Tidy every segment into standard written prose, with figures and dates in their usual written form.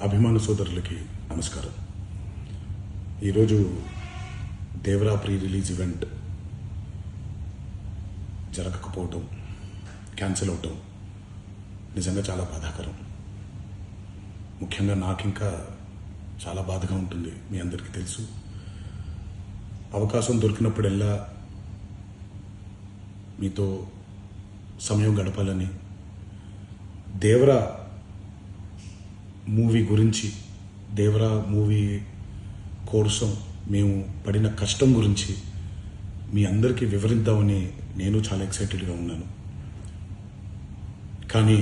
అభిమాన సోదరులకి నమస్కారం. ఈరోజు దేవరా ప్రీ రిలీజ్ ఈవెంట్ జరగకపోవటం, క్యాన్సిల్ అవటం నిజంగా చాలా బాధాకరం. ముఖ్యంగా నాకు ఇంకా చాలా బాధగా ఉంటుంది. మీ అందరికీ తెలుసు, అవకాశం దొరికినప్పుడల్లా మీతో సమయం గడపాలని, దేవరా మూవీ గురించి, దేవరా మూవీ కోసం మేము పడిన కష్టం గురించి మీ అందరికీ వివరిద్దామని నేను చాలా ఎక్సైటెడ్గా ఉన్నాను. కానీ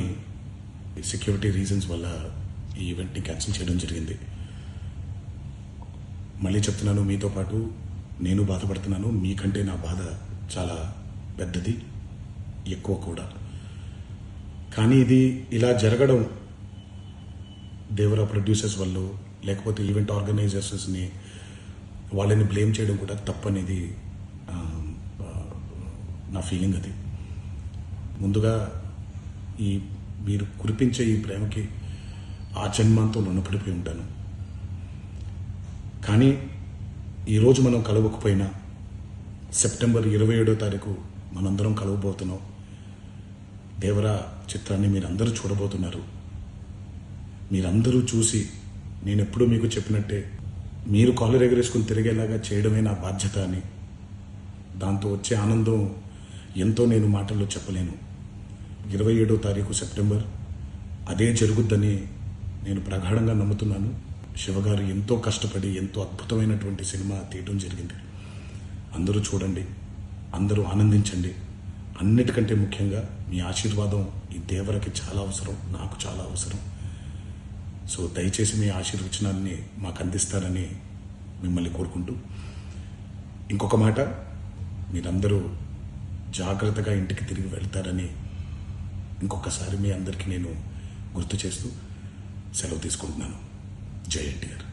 సెక్యూరిటీ రీజన్స్ వల్ల ఈ ఈవెంట్ని క్యాన్సిల్ చేయడం జరిగింది. మళ్ళీ చెప్తున్నాను, మీతో పాటు నేను బాధపడుతున్నాను. మీకంటే నా బాధ చాలా పెద్దది, ఎక్కువ కూడా. కానీ ఇది ఇలా జరగడం దేవరా ప్రొడ్యూసర్స్ వల్ల, లేకపోతే ఈవెంట్ ఆర్గనైజర్స్ని వాళ్ళని బ్లేమ్ చేయడం కూడా తప్పనేది నా ఫీలింగ్. అది ముందుగా మీరు కురిపించే ఈ ప్రేమకి ఆ జన్మంతో రుణపడిపోయి ఉంటాను. కానీ ఈరోజు మనం కలవకపోయినా సెప్టెంబర్ 27వ తారీఖు మనందరం కలవబోతున్నాం. దేవరా చిత్రాన్ని మీరందరూ చూడబోతున్నారు. మీరందరూ చూసి, నేను ఎప్పుడూ మీకు చెప్పినట్టే, మీరు కాలర్ ఎగరేసుకుని తిరిగేలాగా చేయడమే నా బాధ్యత అని, దాంతో వచ్చే ఆనందం ఎంతో నేను మాటల్లో చెప్పలేను. 27వ తారీఖు సెప్టెంబర్ అదే జరుగుద్దని నేను ప్రగాఢంగా నమ్ముతున్నాను. శివగారు ఎంతో కష్టపడి ఎంతో అద్భుతమైనటువంటి సినిమా తీయడం జరిగింది. అందరూ చూడండి, అందరూ ఆనందించండి. అన్నిటికంటే ముఖ్యంగా మీ ఆశీర్వాదం ఈ దేవరకి చాలా అవసరం, నాకు చాలా అవసరం. సో దయచేసి మీ ఆశీర్వచనాన్ని మాకు అందిస్తారని మిమ్మల్ని కోరుకుంటూ, ఇంకొక మాట, మీరందరూ జాగ్రత్తగా ఇంటికి తిరిగి వెళ్తారని ఇంకొకసారి మీ అందరికీ నేను గుర్తు చేస్తూ సెలవు తీసుకుంటున్నాను. జై ఎన్టీఆర్.